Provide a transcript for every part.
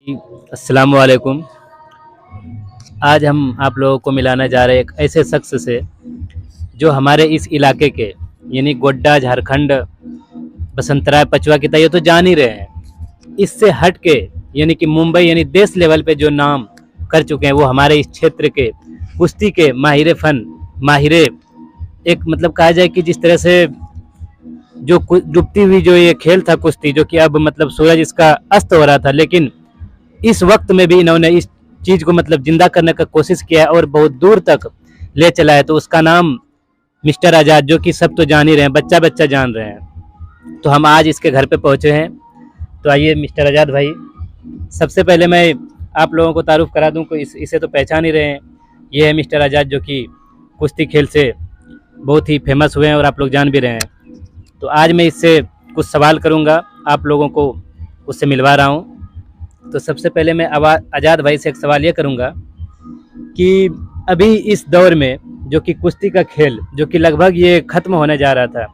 अस्सलाम वालेकुम। आज हम आप लोगों को मिलाना जा रहे हैं एक ऐसे शख्स से जो हमारे इस इलाके के यानी गोड्डा, झारखंड, बसंतराय, पचवा की ये तो जान ही रहे हैं। इससे हट के यानी कि मुंबई यानी देश लेवल पे जो नाम कर चुके हैं वो हमारे इस क्षेत्र के कुश्ती के माहिर फन, माहिरे एक मतलब कहा जाए कि जिस तरह से जो डूबती हुई जो ये खेल था कुश्ती, जो कि अब मतलब सूरज इसका अस्त हो रहा था, लेकिन इस वक्त में भी इन्होंने इस चीज़ को मतलब जिंदा करने का कोशिश किया है और बहुत दूर तक ले चला है। तो उसका नाम मिस्टर आज़ाद, जो कि सब तो जान ही रहे हैं, बच्चा बच्चा जान रहे हैं। तो हम आज इसके घर पे पहुंचे हैं। तो आइए मिस्टर आज़ाद भाई, सबसे पहले मैं आप लोगों को तारुफ करा दूं कि इसे तो पहचान ही रहे हैं। ये है मिस्टर आज़ाद, जो कि कुश्ती खेल से बहुत ही फेमस हुए हैं और आप लोग जान भी रहे हैं। तो आज मैं इससे कुछ सवाल करूंगा, आप लोगों को उससे मिलवा रहा हूं। तो सबसे पहले मैं आज़ाद भाई से एक सवाल ये करूंगा कि अभी इस दौर में जो कि कुश्ती का खेल जो कि लगभग ये ख़त्म होने जा रहा था,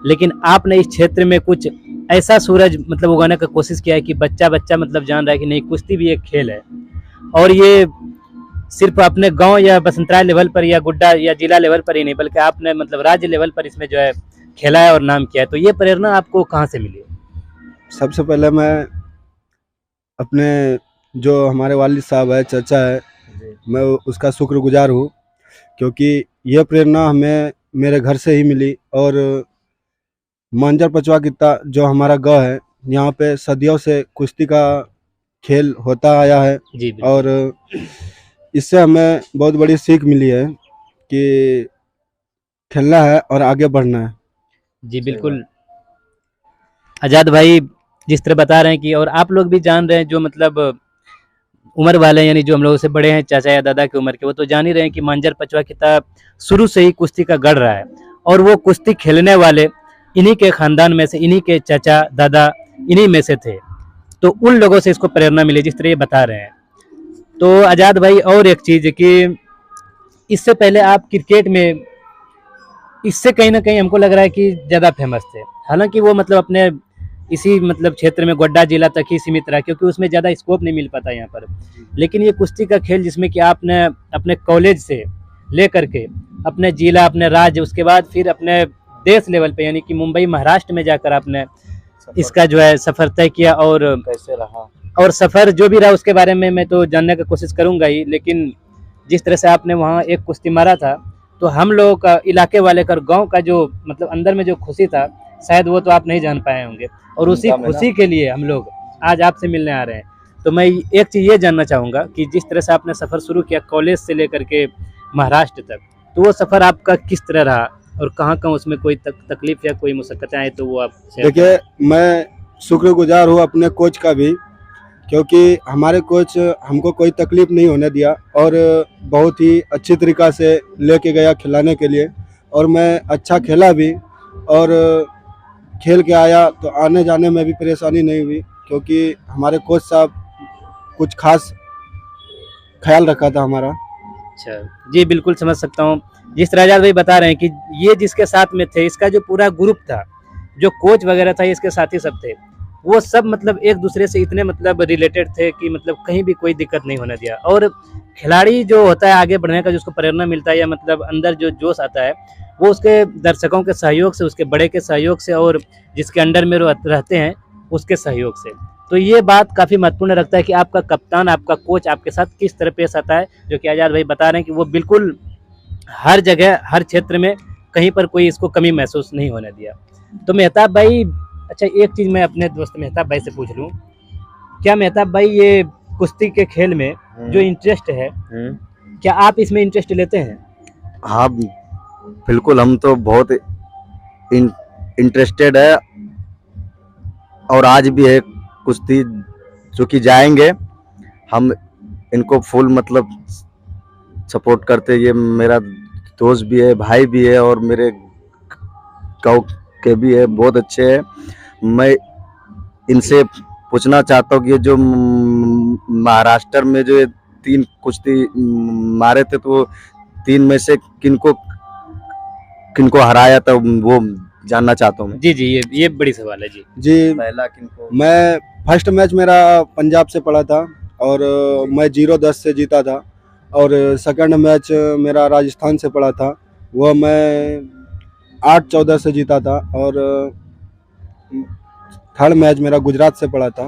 लेकिन आपने इस क्षेत्र में कुछ ऐसा सूरज मतलब उगाने का कोशिश किया है कि बच्चा बच्चा मतलब जान रहा है कि नहीं, कुश्ती भी एक खेल है। और ये सिर्फ अपने गांव या बसंतराय लेवल पर या गुड्डा या जिला लेवल पर ही नहीं, बल्कि आपने मतलब राज्य लेवल पर इसमें जो है खेला है और नाम किया है। तो ये प्रेरणा आपको कहाँ से मिली? सबसे पहले मैं अपने जो हमारे वालिद साहब है, चाचा है, मैं उसका शुक्रगुजार हूँ, क्योंकि यह प्रेरणा हमें मेरे घर से ही मिली। और मांजर पचवा कित्ता जो हमारा गाँव है, यहाँ पे सदियों से कुश्ती का खेल होता आया है। जी और इससे हमें बहुत बड़ी सीख मिली है कि खेलना है और आगे बढ़ना है। जी बिल्कुल आज़ाद भाई, जिस तरह बता रहे हैं कि और आप लोग भी जान रहे हैं, जो मतलब उम्र वाले यानी जो हम लोगों से बड़े हैं, चाचा या दादा की उम्र के, वो तो जान ही रहे हैं कि मांजर पचवा किताब शुरू से ही कुश्ती का गढ़ रहा है। और वो कुश्ती खेलने वाले इन्हीं के खानदान में से, इन्हीं के चाचा दादा इन्हीं में से थे। तो उन लोगों से इसको प्रेरणा मिली जिस तरह ये बता रहे हैं। तो आज़ाद भाई, और एक चीज़ कि इससे पहले आप क्रिकेट में इससे कहीं ना कहीं हमको लग रहा है कि ज़्यादा फेमस थे। हालांकि वो मतलब अपने इसी मतलब क्षेत्र में गोड्डा जिला तक ही सीमित रहा, क्योंकि उसमें ज़्यादा स्कोप नहीं मिल पाता यहाँ पर। लेकिन ये कुश्ती का खेल जिसमें कि आपने अपने कॉलेज से ले करके अपने जिला, अपने राज्य, उसके बाद फिर अपने देश लेवल पे यानी कि मुंबई महाराष्ट्र में जाकर आपने इसका जो है सफ़र तय किया। और कैसे रहा और सफ़र जो भी रहा उसके बारे में मैं तो जानने की कोशिश करूँगा ही, लेकिन जिस तरह से आपने वहाँ एक कुश्ती मारा था, तो हम लोगों का, इलाके वाले का, गांव का जो मतलब अंदर में जो खुशी था, शायद वो तो आप नहीं जान पाए होंगे। और उसी खुशी के लिए हम लोग आज आपसे मिलने आ रहे हैं। तो मैं एक चीज़ ये जानना चाहूँगा कि जिस तरह से आपने सफ़र शुरू किया कॉलेज से लेकर के महाराष्ट्र तक, तो वो सफ़र आपका किस तरह रहा और कहाँ कहाँ उसमें कोई तकलीफ या कोई मुश्किलें आए, तो वो आप देखिए, मैं शुक्रगुजार हूँ अपने कोच का भी, क्योंकि हमारे कोच हमको कोई तकलीफ नहीं होने दिया और बहुत ही अच्छी तरीक़ा से लेके गया खिलाने के लिए। और मैं अच्छा खेला भी और खेल के आया, तो आने जाने में भी परेशानी नहीं हुई, क्योंकि हमारे कोच साहब कुछ खास ख्याल रखा था हमारा। अच्छा जी, बिल्कुल समझ सकता हूँ। जिस तरह आज़ाद भाई बता रहे हैं कि ये जिसके साथ में थे, इसका जो पूरा ग्रुप था, जो कोच वगैरह था, इसके साथी सब थे, वो सब मतलब एक दूसरे से इतने मतलब रिलेटेड थे कि मतलब कहीं भी कोई दिक्कत नहीं होने दिया। और खिलाड़ी जो होता है आगे बढ़ने का, जिसको प्रेरणा मिलता है या मतलब अंदर जो जोश आता है, वो उसके दर्शकों के सहयोग से, उसके बड़े के सहयोग से और जिसके अंडर में रहते हैं उसके सहयोग से। तो ये बात काफ़ी महत्वपूर्ण रखता है कि आपका कप्तान, आपका कोच आपके साथ किस तरह पेश आता है, जो कि आज़ाद भाई बता रहे हैं कि वो बिल्कुल हर जगह, हर क्षेत्र में कहीं पर कोई इसको कमी महसूस नहीं होने दिया। तो मेहताब भाई, अच्छा एक चीज़ मैं अपने दोस्त मेहताब भाई से पूछ लूँ, क्या मेहताब भाई ये कुश्ती के खेल में जो इंटरेस्ट है, क्या आप इसमें इंटरेस्ट लेते हैं? हाँ बिल्कुल, हम तो बहुत इंटरेस्टेड है और आज भी है। कुश्ती जो कि जाएंगे हम, इनको फुल मतलब सपोर्ट करते। ये मेरा दोस्त भी है, भाई भी है और मेरे गाँव के भी है, बहुत अच्छे हैं। मैं इनसे पूछना चाहता हूँ कि ये जो महाराष्ट्र में जो 3 कुश्ती मारे थे, तो 3 में से किनको किनको हराया था, वो जानना चाहता हूँ मैं। जी जी, ये बड़ी सवाल है जी। जी, पहला किनको? मैं फर्स्ट मैच मेरा पंजाब से पड़ा था और मैं 0-10 से जीता था। और सेकंड मैच मेरा राजस्थान से पड़ा था, वो मैं 8-14 से जीता था। और थर्ड मैच मेरा गुजरात से पड़ा था,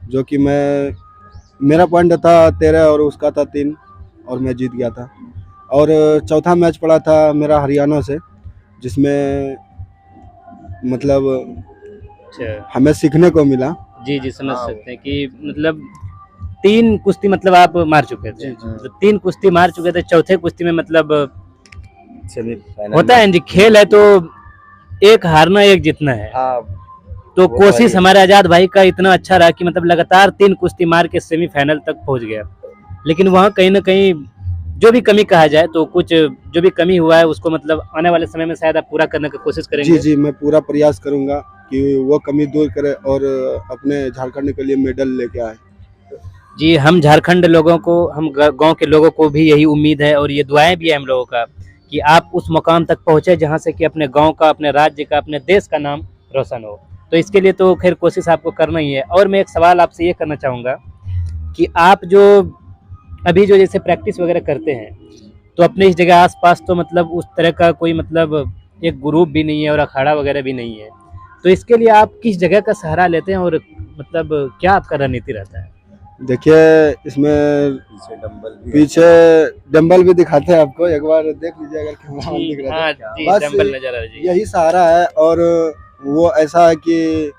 जो कि मेरा पॉइंट था 13 और उसका था 3 और मैं जीत गया था। और चौथा मैच पड़ा था मेरा हरियाणा से, जिसमें मतलब अच्छा हमें सीखने को मिला। जी जी, समझ सकते हैं कि मतलब 3 कुश्ती मतलब आप मार चुके थे। तो 3 कुश्ती मार चुके थे, चौथे कुश्ती में मतलब सेमीफाइनल होता है जी, खेल है तो एक हारना एक जीतना है। हाँ, तो वो कोशिश है। हमारे आजाद भाई का इतना अच्छा रहा कि मतलब लगातार 3 कुश्ती मार के सेमीफाइनल तक पहुंच गया। लेकिन वहाँ कहीं ना कहीं जो भी कमी कहा जाए तो कुछ जो भी कमी हुआ है उसको मतलब आने वाले समय में शायद आप पूरा करने की कोशिश करेंगे। जी जी, मैं पूरा प्रयास करूंगा कि वो कमी दूर करे और अपने झारखंड के लिए मेडल लेके आए। जी, हम झारखंड लोगों को, हम गांव के लोगों को भी यही उम्मीद है और ये दुआएं भी है हम लोगों का कि आप उस मुकाम तक पहुंचे जहां से कि अपने गांव का, अपने राज्य का, अपने देश का नाम रोशन हो। तो इसके लिए तो खैर कोशिश आपको करना ही है। और मैं एक सवाल आपसे ये करना चाहूँगा कि आप जो अभी जो जैसे प्रैक्टिस वगैरह करते हैं तो अपने इस जगह आसपास तो मतलब उस तरह का कोई मतलब एक ग्रुप भी नहीं है और अखाड़ा वगैरह भी नहीं है, तो इसके लिए आप किस जगह का सहारा लेते हैं और मतलब क्या आपका रणनीति रहता है? देखिए, इसमें पीछे डंबल भी दिखाते हैं आपको, एक बार देख लीजिए अगर कैमरा ऑन दिख रहा है तो। जी, बस डंबल नजर आ रहा है जी। यही सहारा है। और वो ऐसा है कि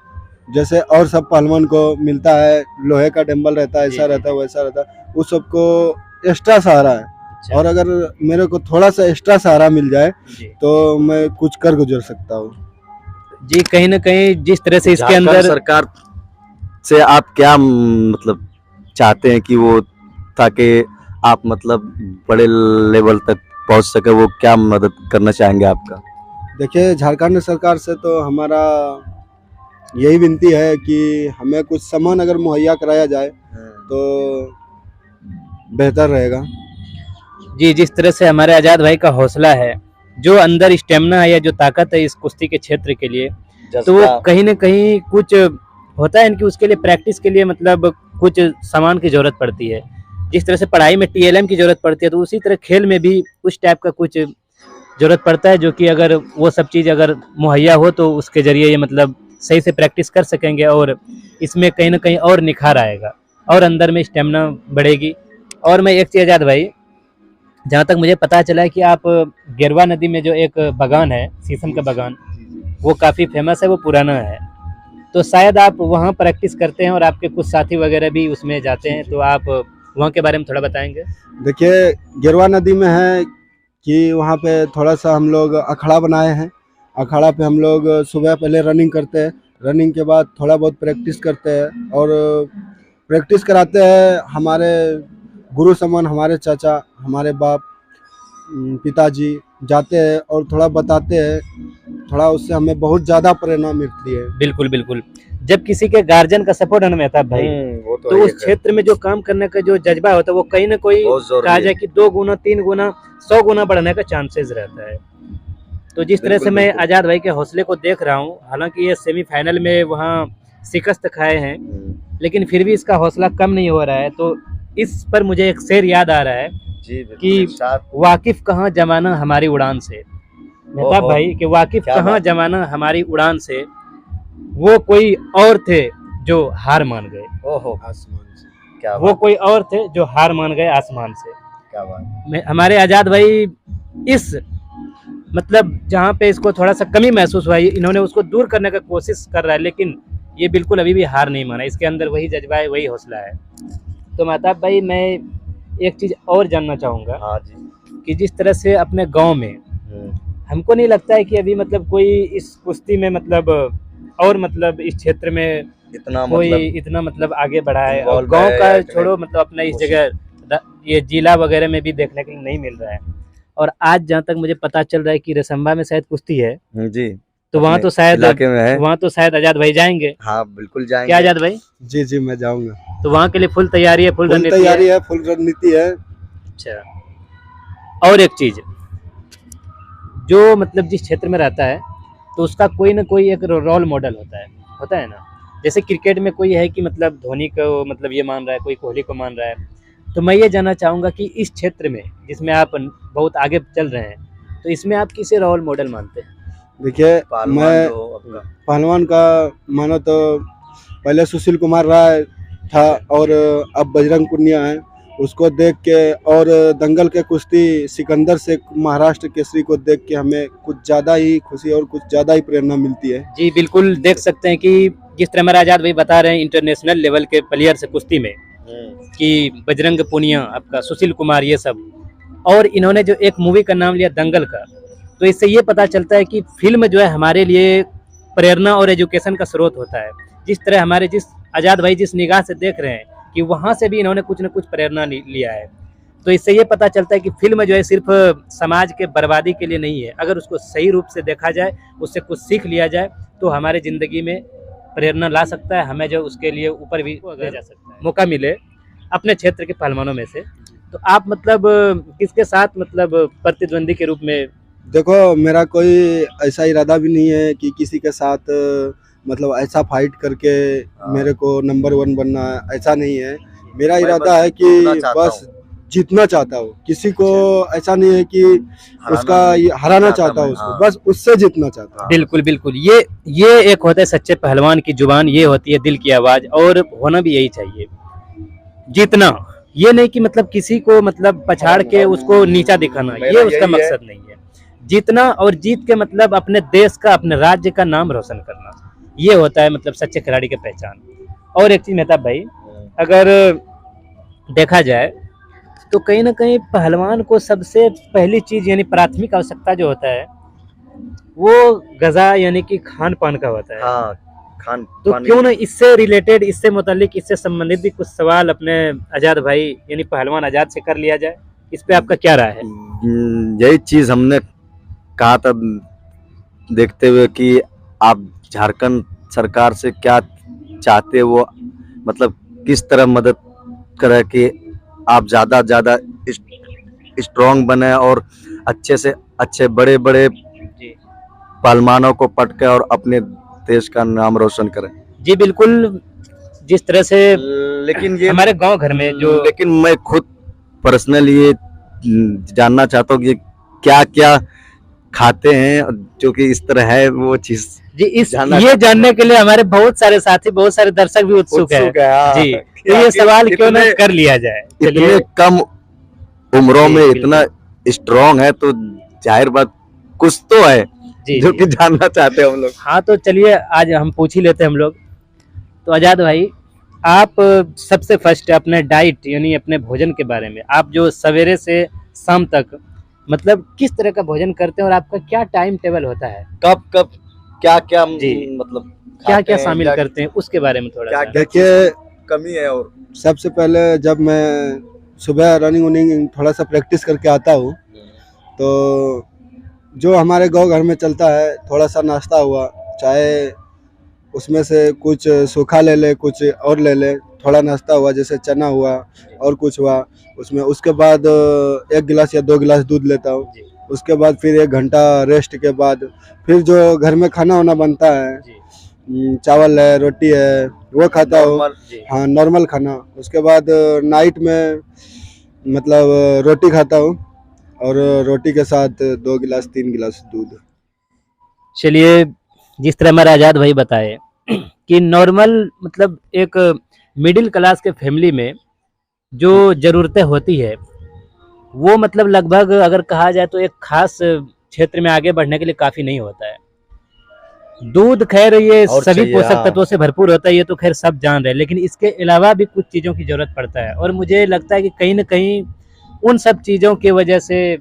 जैसे और सब पहलवान को मिलता है लोहे का डंबल रहता है, जी, ऐसा जी, रहता है वैसा रहता है, उस सबको एक्स्ट्रा सहारा है। अच्छा, और अगर मेरे को थोड़ा सा एक्स्ट्रा सहारा मिल जाए जी तो मैं कुछ कर गुजर सकता हूँ। जी, कहीं ना कहीं जिस तरह से इसके झारखंड अंदर सरकार से आप क्या मतलब चाहते हैं कि वो, ताकि आप मतलब बड़े लेवल तक पहुंच सके, वो क्या मदद करना चाहेंगे आपका? देखिए, झारखंड सरकार से तो हमारा यही विनती है कि हमें कुछ सामान अगर मुहैया कराया जाए तो बेहतर रहेगा। जी, जिस तरह से हमारे आजाद भाई का हौसला है, जो अंदर स्टेमिना है या जो ताकत है इस कुश्ती के क्षेत्र के लिए, तो वो कहीं ना कहीं कुछ होता है इनकी, उसके लिए प्रैक्टिस के लिए मतलब कुछ सामान की जरूरत पड़ती है। जिस तरह से पढ़ाई में TLM की जरूरत पड़ती है तो उसी तरह खेल में भी उस टाइप का कुछ जरूरत पड़ता है, जो कि अगर वो सब चीज़ अगर मुहैया हो तो उसके जरिए ये मतलब सही से प्रैक्टिस कर सकेंगे और इसमें कहीं ना कहीं और निखार आएगा और अंदर में स्टेमिना बढ़ेगी। और मैं एक चीज़ आजाद भाई, जहाँ तक मुझे पता चला है कि आप गेरवा नदी में जो एक बागान है, शीशम का बागान, वो काफ़ी फेमस है, वो पुराना है, तो शायद आप वहाँ प्रैक्टिस करते हैं और आपके कुछ साथी वगैरह भी उसमें जाते हैं, तो आप वहाँ के बारे में थोड़ा बताएंगे? देखिए, गिरवा नदी में है कि वहाँ पे थोड़ा सा हम लोग अखाड़ा बनाए हैं। अखाड़ा पे हम लोग सुबह पहले रनिंग करते हैं, रनिंग के बाद थोड़ा बहुत प्रैक्टिस करते हैं और प्रैक्टिस कराते हैं हमारे गुरु समान, हमारे चाचा, हमारे बाप, पिताजी जाते हैं और थोड़ा बताते हैं, थोड़ा उससे हमें बहुत ज़्यादा प्रेरणा मिलती है। बिल्कुल बिल्कुल, जब किसी के गार्जियन का सपोर्ट हमें आता है भाई, वो तो उस क्षेत्र में जो काम करने का जो जज्बा होता है वो कहीं ना कोई कहा जाए कि 2 गुना 3 गुना 100 गुना बढ़ने का चांसेस रहता है। तो जिस तरह से मैं आजाद भाई के हौसले को देख रहा हूँ, हालांकि ये सेमीफाइनल में वहाँ शिकस्त खाए हैं, लेकिन फिर भी इसका हौसला कम नहीं हो रहा है। तो इस पर मुझे एक शेर याद आ रहा है कि वाकिफ कहाँ जमाना हमारी उड़ान से, मेहताब भाई कि वाकिफ कहाँ जमाना हमारी उड़ान से, वो कोई और थे जो हार मान गए। ओहो, आसमान से क्या वो कोई और थे जो हार मान गए आसमान से। क्या बात। हमारे आजाद भाई इस मतलब जहाँ पे इसको थोड़ा सा कमी महसूस हुआ है, इन्होंने उसको दूर करने का कोशिश कर रहा है, लेकिन ये बिल्कुल अभी भी हार नहीं माना, इसके अंदर वही जज्बा है, वही हौसला है। तो महताब भाई, मैं एक चीज़ और जानना चाहूँगा, हाँ जी, कि जिस तरह से अपने गांव में हमको नहीं लगता है कि अभी मतलब कोई इस कुश्ती में मतलब और मतलब इस क्षेत्र में इतना कोई मतलब इतना मतलब आगे बढ़ा है, और involved गांव है का या छोड़ो मतलब अपना इस जगह ये जिला वगैरह में भी देखने के लिए नहीं मिल रहा है। और आज जहाँ तक मुझे पता चल रहा है कि रसम्बा में शायद कुश्ती है, जी, तो वहाँ तो शायद इलाके में है। वहाँ तो शायद आजाद भाई जाएंगे। हाँ बिल्कुल जाएंगे। क्या आजाद भाई? जी जी, मैं जाऊँगा। तो वहाँ के लिए फुल तैयारी है, फुल फुल रणनीति तैयारी है? है, फुल रणनीति है। अच्छा, और एक चीज, जो मतलब जिस क्षेत्र में रहता है तो उसका कोई ना कोई एक रोल मॉडल होता है ना, जैसे क्रिकेट में कोई है कि मतलब धोनी को मतलब ये मान रहा है, कोई कोहली को मान रहा है, तो मैं ये जानना चाहूँगा कि इस क्षेत्र में जिसमें आप बहुत आगे चल रहे हैं, तो इसमें आप किसे रोल मॉडल मानते हैं? देखिए, पहलवान मैं जो आपका पहलवान का मानो तो पहले सुशील कुमार राय था और अब बजरंग पुनिया है। उसको देख के और दंगल के कुश्ती सिकंदर से महाराष्ट्र केसरी को देख के हमें कुछ ज़्यादा ही खुशी और कुछ ज़्यादा ही प्रेरणा मिलती है। जी बिल्कुल, देख सकते हैं कि जिस तरह हमारे आज़ाद भाई बता रहे हैं इंटरनेशनल लेवल के प्लेयर से कुश्ती में कि बजरंग पुनिया, आपका सुशील कुमार, ये सब, और इन्होंने जो एक मूवी का नाम लिया दंगल का, तो इससे ये पता चलता है कि फिल्म जो है हमारे लिए प्रेरणा और एजुकेशन का स्रोत होता है। जिस तरह हमारे जिस आज़ाद भाई जिस निगाह से देख रहे हैं कि वहाँ से भी इन्होंने कुछ न कुछ प्रेरणा लिया है, तो इससे ये पता चलता है कि फिल्म जो है सिर्फ समाज के बर्बादी के लिए नहीं है। अगर उसको सही रूप से देखा जाए, उससे कुछ सीख लिया जाए, तो हमारे ज़िंदगी में प्रेरणा ला सकता है, हमें जो उसके लिए ऊपर भी ले जा सकता है। मौका मिले अपने क्षेत्र के पहलवानों में से, तो आप मतलब किसके साथ मतलब प्रतिद्वंदी के रूप में? देखो, मेरा कोई ऐसा इरादा भी नहीं है कि किसी के साथ मतलब ऐसा फाइट करके मेरे को नंबर 1 बनना है, ऐसा नहीं है। मेरा मैं इरादा बस है कि जीतना चाहता बस हूँ। जीतना चाहता हूँ। किसी को ऐसा नहीं है कि उसका हराना चाहता हूँ उसको, बस उससे जीतना चाहता हूँ। बिल्कुल बिल्कुल, ये एक होता है सच्चे पहलवान की जुबान, ये होती है दिल की आवाज़, और होना भी यही चाहिए। जीतना, ये नहीं कि मतलब किसी को मतलब पछाड़ के उसको नीचा दिखाना, ये उसका मकसद नहीं है। जीतना और जीत के मतलब अपने देश का, अपने राज्य का नाम रोशन करना, ये होता है मतलब सच्चे खिलाड़ी की पहचान। और एक चीज़ मेहताब भाई, अगर देखा जाए तो कहीं ना कहीं पहलवान को सबसे पहली चीज़ यानी प्राथमिक आवश्यकता जो होता है वो ग़िज़ा यानी कि खान पान का होता है। हाँ, खान तो पानी। क्यों ना इससे रिलेटेड, इससे मुतालिक, इससे संबंधित भी कुछ सवाल अपने आज़ाद भाई यानी पहलवान आज़ाद से कर लिया जाए। इस पे आपका क्या राय है? यही चीज हमने कहा था, देखते हुए कि आप झारखंड सरकार से क्या चाहते हो, वो मतलब किस तरह मदद करे कि आप ज़्यादा स्ट्रॉन्ग बने और अच्छे से अच्छे बड़े बड़े जी पहलवानों को पटके और अपने देश का नाम रोशन करें। जी बिल्कुल, जिस तरह से लेकिन ये हमारे गांव घर में जो, लेकिन मैं खुद पर्सनली ये जानना चाहता हूँ कि क्या क्या खाते हैं जो कि इस तरह है वो चीज जी इस जानना ये चाहते जानने के लिए हमारे बहुत सारे साथी, बहुत सारे दर्शक भी उत्सुक है। हाँ। जी, तो ये सवाल क्यों ना कर लिया जाए। इतने कम उम्रों जी, में बिल्कुल। इतना स्ट्रॉन्ग है, तो जाहिर बात कुछ तो है जी जो जी। कि जानना चाहते हैं हम लोग। हाँ तो चलिए आज हम पूछ ही लेते हैं हम लोग। तो आज़ाद भाई, आप सबसे फर्स्ट अपने डाइट यानी अपने भोजन के बारे में, आप जो सवेरे से शाम तक मतलब किस तरह का भोजन करते हैं और आपका क्या टाइम टेबल होता है, कब कब क्या क्या जी। मतलब क्या खाते क्या हैं, शामिल करते हैं, उसके बारे में थोड़ा क्या सा। देखिए, कमी है। और सबसे पहले जब मैं सुबह रनिंग वनिंग थोड़ा सा प्रैक्टिस करके आता हूँ, तो जो हमारे गांव घर में चलता है, थोड़ा सा नाश्ता हुआ, चाहे उसमें से कुछ सूखा ले ले, कुछ और ले ले, थोड़ा नाश्ता हुआ जैसे चना हुआ और कुछ हुआ उसमें, उसके बाद 1 गिलास या 2 गिलास दूध लेता हूँ। जी उसके बाद फिर 1 घंटा रेस्ट के बाद फिर जो घर में खाना वाना बनता है, जी चावल है, रोटी है, वो खाता हूँ। नॉर्मल जी हाँ, नॉर्मल खाना। उसके बाद नाइट में मतलब रोटी खाता हूँ और रोटी के साथ 2 गिलास 3 गिलास दूध। चलिए, जिस तरह हमारे आज़ाद भाई बताए कि नॉर्मल मतलब एक मिडिल क्लास के फैमिली में जो ज़रूरतें होती है वो मतलब लगभग अगर कहा जाए तो एक खास क्षेत्र में आगे बढ़ने के लिए काफ़ी नहीं होता है। दूध खैर ये और सभी चाहिए, पोषक हाँ। तत्वों से भरपूर होता है, ये तो खैर सब जान रहे हैं, लेकिन इसके अलावा भी कुछ चीज़ों की ज़रूरत पड़ता है। और मुझे लगता है कि कहीं ना कहीं उन सब चीज़ों की वजह से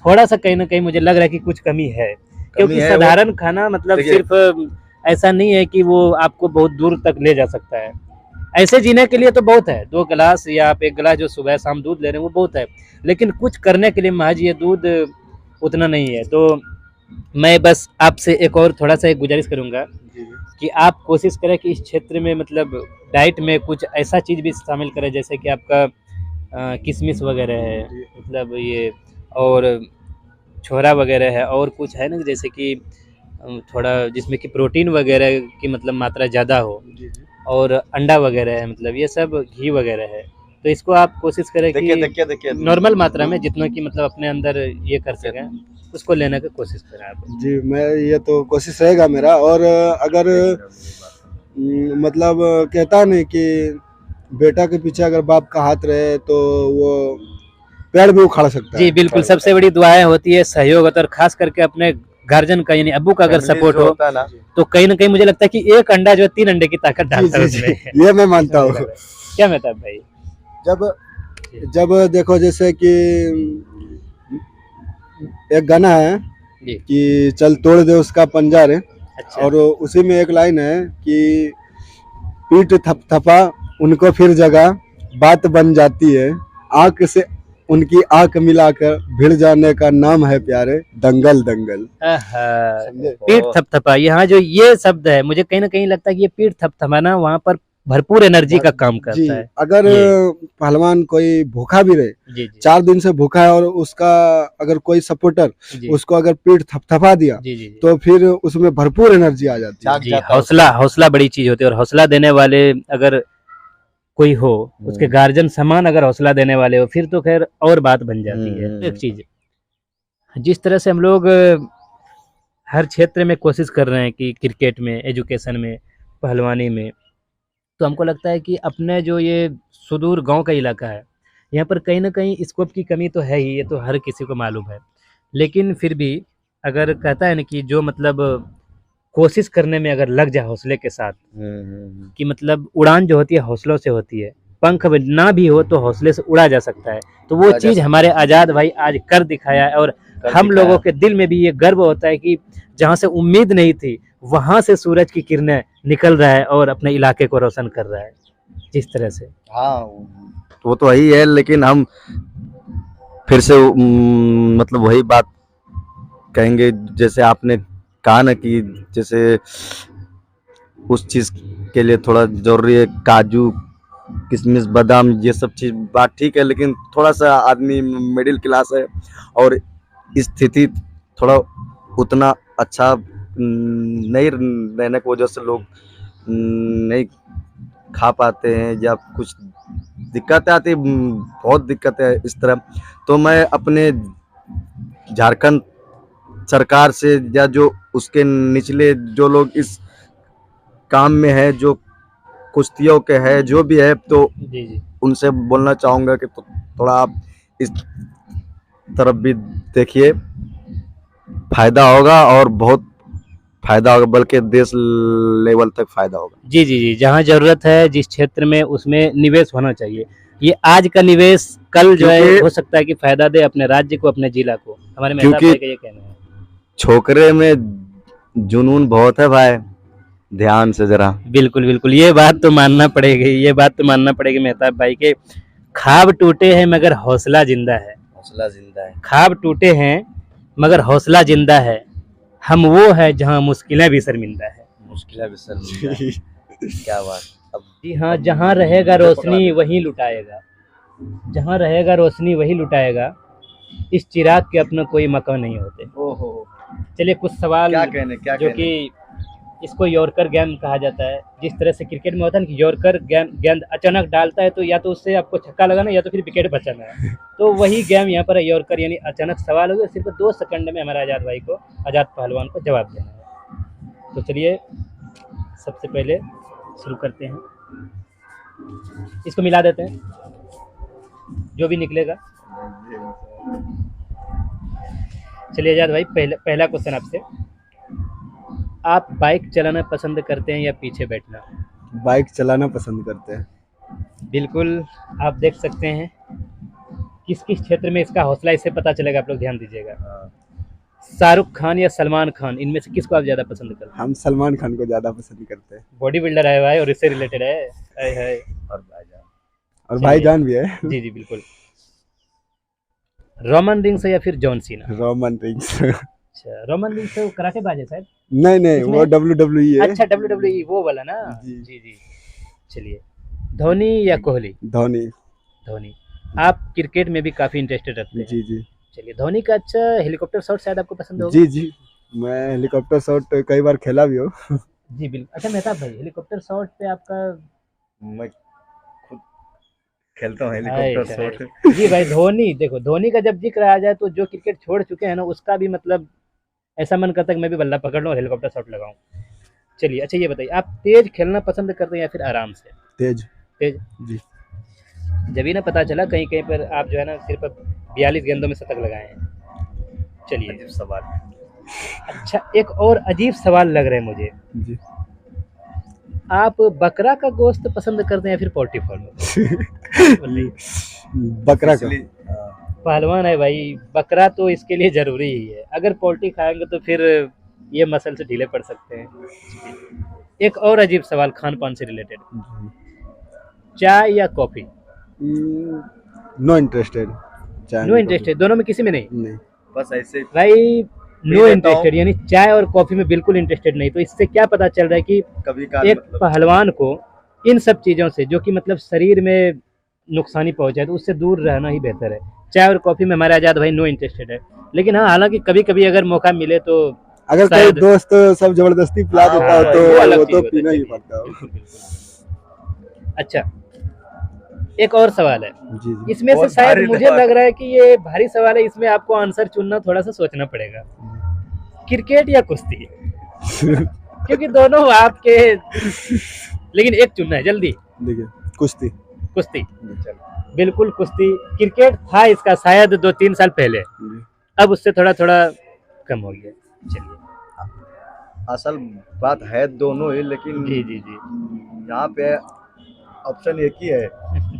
थोड़ा सा कहीं ना कहीं मुझे लग रहा है कि कुछ कमी है, क्योंकि है। साधारण खाना मतलब देखिए, सिर्फ ऐसा नहीं है कि वो आपको बहुत दूर तक ले जा सकता है। ऐसे जीने के लिए तो बहुत है, 2 गिलास या आप 1 गिलास जो सुबह शाम दूध ले रहे हैं वो बहुत है, लेकिन कुछ करने के लिए महज ये दूध उतना नहीं है। तो मैं बस आपसे एक और थोड़ा सा एक गुजारिश करूँगा कि आप कोशिश करें कि इस क्षेत्र में मतलब डाइट में कुछ ऐसा चीज़ भी शामिल करें जैसे कि आपका किशमिश वगैरह है, मतलब ये, और छोरा वगैरह है, और कुछ है ना जैसे कि थोड़ा जिसमें कि प्रोटीन वगैरह की मतलब मात्रा ज़्यादा हो, जी जी और अंडा वगैरह है, मतलब ये सब घी वगैरह है, तो इसको आप कोशिश करें कि देखिए नॉर्मल मात्रा में जितना कि मतलब अपने अंदर ये कर सकें उसको लेने की कोशिश करें आप। जी, मैं ये तो कोशिश रहेगा मेरा। और अगर मतलब कहता नहीं कि बेटा के पीछे अगर बाप का हाथ रहे तो वो पेड़ भी उखाड़ सकता जी है। बिल्कुल, सबसे बड़ी दुआएं होती है सहयोग, और खास करके अपने गार्जियन का यानी अब्बू का अगर Family सपोर्ट जो हो होता है ना, तो कहीं ना कहीं मुझे लगता है कि एक अंडा जो है 3 अंडे की ताकत जी डालता है जी जी, उसमें। ये मैं मानता हूँ। क्या मेहताब भाई? जब जब देखो जैसे कि एक गाना है जी। कि चल तोड़ दे उसका पंजा रे, अच्छा। और उसी में एक लाइन है कि पीठ थपथपा उनको फिर जगह बात बन जाती है, आंख से उनकी आंख मिलाकर भिड़ जाने का नाम है प्यारे दंगल दंगल। आहा, समझे? पीठ थपथपा, यहाँ जो ये शब्द है मुझे कहीं ना कहीं लगता है कि ये पीठ थपथपाना वहाँ पर भरपूर एनर्जी का काम जी, करता है। अगर ये। पहलवान कोई भूखा भी रहे, जी जी 4 दिन से भूखा है, और उसका अगर कोई सपोर्टर जी उसको अगर पीठ थपथपा दिया जी जी जी। तो फिर उसमें भरपूर एनर्जी आ जाती है। जाग जी, जाता है हौसला हौसला बड़ी चीज होती है, और हौसला देने वाले अगर कोई हो, उसके गार्जियन समान अगर हौसला देने वाले हो, फिर तो खैर और बात बन जाती है। एक चीज जिस तरह से हम लोग हर क्षेत्र में कोशिश कर रहे हैं कि क्रिकेट में, एजुकेशन में, पहलवानी में, तो हमको लगता है कि अपने जो ये सुदूर गांव का इलाका है, यहाँ पर कहीं ना कहीं स्कोप की कमी तो है ही, ये तो हर किसी को मालूम है। लेकिन फिर भी अगर कहता है ना कि जो मतलब कोशिश करने में अगर लग जाए हौसले के साथ, कि मतलब उड़ान जो होती है हौसलों से होती है, पंख ना भी हो तो हौसले से उड़ा जा सकता है, तो वो उड़ा जा चीज़ सकता हमारे आज़ाद भाई आज कर दिखाया है। और कर हम दिखाया। लोगों के दिल में भी ये गर्व होता है कि जहाँ से उम्मीद नहीं थी वहाँ से सूरज की किरणें निकल रहा है और अपने इलाके को रोशन कर रहा है जिस तरह से। हाँ, वो तो वही है, लेकिन हम फिर से मतलब वही बात कहेंगे जैसे आपने कहा ना कि जैसे उस चीज के लिए थोड़ा जरूरी है काजू किशमिश बादाम ये सब चीज, बात ठीक है, लेकिन थोड़ा सा आदमी मिडिल क्लास है और स्थिति थोड़ा उतना अच्छा नहीं रहने की वजह से लोग नहीं खा पाते हैं या कुछ दिक्कतें आती है, बहुत दिक्कतें हैं इस तरह। तो मैं अपने झारखंड सरकार से या जो उसके निचले जो लोग इस काम में है, जो कुश्तियों के है, जो भी है, तो जी जी उनसे बोलना चाहूँगा कि थोड़ा आप इस तरफ भी देखिए, फायदा होगा और बहुत फायदा होगा, बल्कि देश लेवल तक फायदा होगा। जी जी जी, जहाँ जरूरत है जिस क्षेत्र में उसमें निवेश होना चाहिए। ये आज का निवेश कल जो है क्योंकि- हो सकता है कि फायदा दे अपने राज्य को, अपने जिला को। हमारे मेहताब क्योंकि- भाई का ये कहना है। छोकरे में जुनून बहुत है भाई, ध्यान से जरा। बिल्कुल बिल्कुल, ये बात तो मानना पड़ेगी, ये बात तो मानना पड़ेगी मेहताब भाई के। ख्वाब टूटे हैं मगर हौसला जिंदा है। हौसला जिंदा है। ख्वाब टूटे हैं मगर हौसला जिंदा है। हम वो है जहाँ मुश्किलें भी शर्मिंदा है। मुश्किल भी सर क्या बात। अब जी हाँ, जहाँ रहेगा रोशनी वहीं लुटाएगा, जहाँ रहेगा रोशनी वही लुटाएगा, इस चिराग के अपना कोई मकान नहीं होते। ओहो, चलिए कुछ सवाल क्या कहने, क्या जो कहने। कि इसको यॉर्कर गेंद कहा जाता है। जिस तरह से क्रिकेट में होता है ना कि यॉर्कर गेंद अचानक डालता है तो या तो उससे आपको छक्का लगाना या तो फिर विकेट बचाना है, तो वही गेम यहाँ पर है, यॉर्कर यानी अचानक सवाल हो गया, सिर्फ 2 सेकंड में हमारे आज़ाद भाई को, आज़ाद पहलवान को जवाब देना है। तो चलिए सबसे पहले शुरू करते हैं, इसको मिला देते हैं, जो भी निकलेगा। चलिए आज़ाद भाई, पहला क्वेश्चन आपसे, आप बाइक चलाना पसंद करते हैं या पीछे बैठना? बाइक चलाना पसंद करते हैं। बिल्कुल, आप देख सकते हैं किस किस क्षेत्र में इसका हौसला, इससे पता चलेगा, आप लोग ध्यान दीजिएगा। शाहरुख खान या सलमान खान, इनमें से किसको आप ज़्यादा पसंद करते हैं? हम सलमान खान को ज्यादा पसंद करते हैं। बॉडी बिल्डर है भाई और इससे रिलेटेड है। है और भाईजान, और भाईजान भी है। जी जी बिल्कुल। रोमन रिंग्स या फिर जॉन सीना? Roman rings. अच्छा, रोमन रिंग्स तो कराटेबाज है शायद। नहीं नहीं, इसमें- वो WWE है। अच्छा, WWE वो वाला ना। जी। जी जी। चलिए, धोनी या कोहली? धोनी। धोनी। आप क्रिकेट में भी काफी इंटरेस्टेड रखते हैं। जी जी चलिए, धोनी का अच्छा हेलीकॉप्टर शॉट शायद आपको पसंद होगा। जी जी, मैं हेलीकॉप्टर शॉट कई बार खेला भी हूँ। जी बिल्कुल। अच्छा मेहताब भाई, हेलीकॉप्टर शॉट पे आपका मैं खुद खेलता हूँ हाय हेलीकॉप्टर हाय। शॉट। जी भाई, धोनी, देखो धोनी का जब जिक्र आ जाए तो जो क्रिकेट छोड़ चुके हैं ना, उसका भी मतलब ऐसा मन करता है कि मैं भी बल्ला पकड़ लूं और हेलीकॉप्टर शॉट लगाऊं। चलिए, अच्छा ये बताइए, आप तेज खेलना पसंद करते हैं या फिर आराम से? तेज। तेज। जी। जब ही ना पता चला कहीं कहीं पर आप जो है ना सिर्फ 42 गेंदों में शतक लगाए हैं। चलिए, अजीब सवाल। अच्छा एक और अजीब सवाल लग रहा है मुझे, जी। आप बकरा का गोश्त पसंद करते हैं या फिर पोल्ट्री फार्म? बताइए। बकरा का। पहलवान है भाई, बकरा तो इसके लिए जरूरी ही है, अगर पोल्ट्री खाएंगे तो फिर ये मसल से ढीले पड़ सकते हैं। एक और अजीब सवाल खान पान से रिलेटेड, चाय या coffee? No interested. No interested, दोनों में किसी में नहीं? नहीं। बस ऐसे भाई नो लेता इंटरेस्टेड हूँ। यानी चाय और कॉफी में बिल्कुल इंटरेस्टेड नहीं। तो इससे क्या पता चल रहा है कि कभी काल एक मतलब पहलवान को इन सब चीज़ों से जो कि मतलब शरीर में नुकसानी पहुंचाए तो उससे दूर रहना ही बेहतर है। चाय और कॉफी में हमारे आज़ाद भाई नो इंटरेस्टेड है, लेकिन हाँ हालांकि कभी कभी अगर मौका मिले तो अगर कोई शायद दोस्त सब जबरदस्ती पिला हाँ, देता हो वो तो अलग वो चीज़ तो होता है। पीना ही चलिए, पड़ता हो। बिल्कुल बिल्कुल। अच्छा एक और सवाल है, जी जी। इसमें से बहुत शायद भारी मुझे सवाल लग रहा है कि ये भारी सवाल है, इसमें आपको आंसर चुनना थोड़ा सा सोचना पड़ेगा। क्रिकेट या कुश्ती? क्योंकि दोनों आपके, लेकिन एक चुनना है जल्दी। देखिए, कुश्ती। कुश्ती। बिल्कुल कुश्ती। क्रिकेट था इसका शायद 2-3 साल पहले, अब उससे थोड़ा थोड़ा कम हो गया। चलिए, असल बात है दोनों ही, लेकिन जी जी जी। यहाँ पे ऑप्शन एक ही है,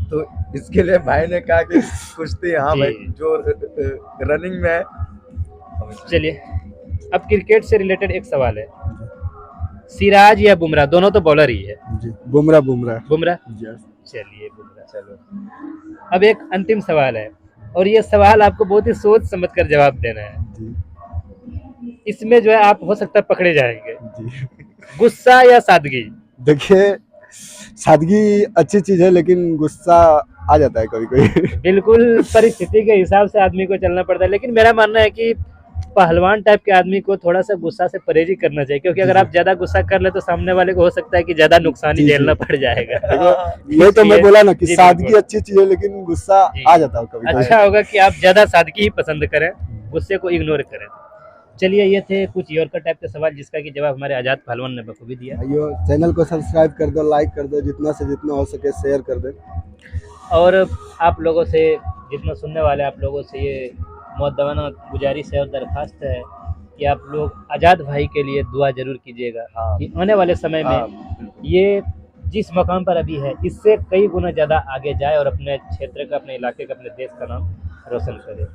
तो इसके लिए भाई ने कहा कि कुश्ती। हाँ जी। भाई, जो रनिंग में है। चलिए, अब क्रिकेट से रिलेटेड एक सवाल है, सिराज या बुमराह? दोनों तो बॉलर ही है। जी। बुमराह बुमराह। बुमराह। Yes। चलिए बुमराह। चलो, अब एक अंतिम सवाल है और ये सवाल आपको बहुत ही सोच समझ कर जवाब देना है। जी इसमें जो है आप हो सकता है पकड़े जाएंगे। जी। गुस्सा या सादगी? देखिए, सादगी अच्छी चीज है लेकिन गुस्सा आ जाता है कभी कभी। बिल्कुल, परिस्थिति के हिसाब से आदमी को चलना पड़ता है, लेकिन मेरा मानना है कि पहलवान टाइप के आदमी को थोड़ा सा गुस्सा से परहेज ही करना चाहिए, क्योंकि अगर जी। आप ज्यादा गुस्सा कर ले तो सामने वाले को हो सकता है कि ज्यादा नुकसान ही जी, झेलना जी। पड़ जाएगा। ये तो मैं बोला ना कि जी, सादगी बिल्कुल। अच्छी चीज है लेकिन गुस्सा जी। आ जाता है कभी कभी। अच्छा होगा कि आप ज्यादा सादगी ही पसंद करें, गुस्से को इग्नोर करें। चलिए, ये थे कुछ यॉर्कर टाइप के सवाल जिसका कि जवाब हमारे आजाद पहलवान ने बखूबी दिया। भाइयों, चैनल को सब्सक्राइब कर दो, लाइक कर दो, जितना से जितना हो सके शेयर कर दे। और आप लोगों से, जितना सुनने वाले आप लोगों से ये मुअद्दबाना गुजारिश है और दरख्वास्त है कि आप लोग आज़ाद भाई के लिए दुआ जरूर कीजिएगा। हाँ। कि आने वाले समय में ये जिस मकाम पर अभी है इससे कई गुना ज़्यादा आगे जाए और अपने क्षेत्र का, अपने इलाके का, अपने देश का नाम रोशन करे।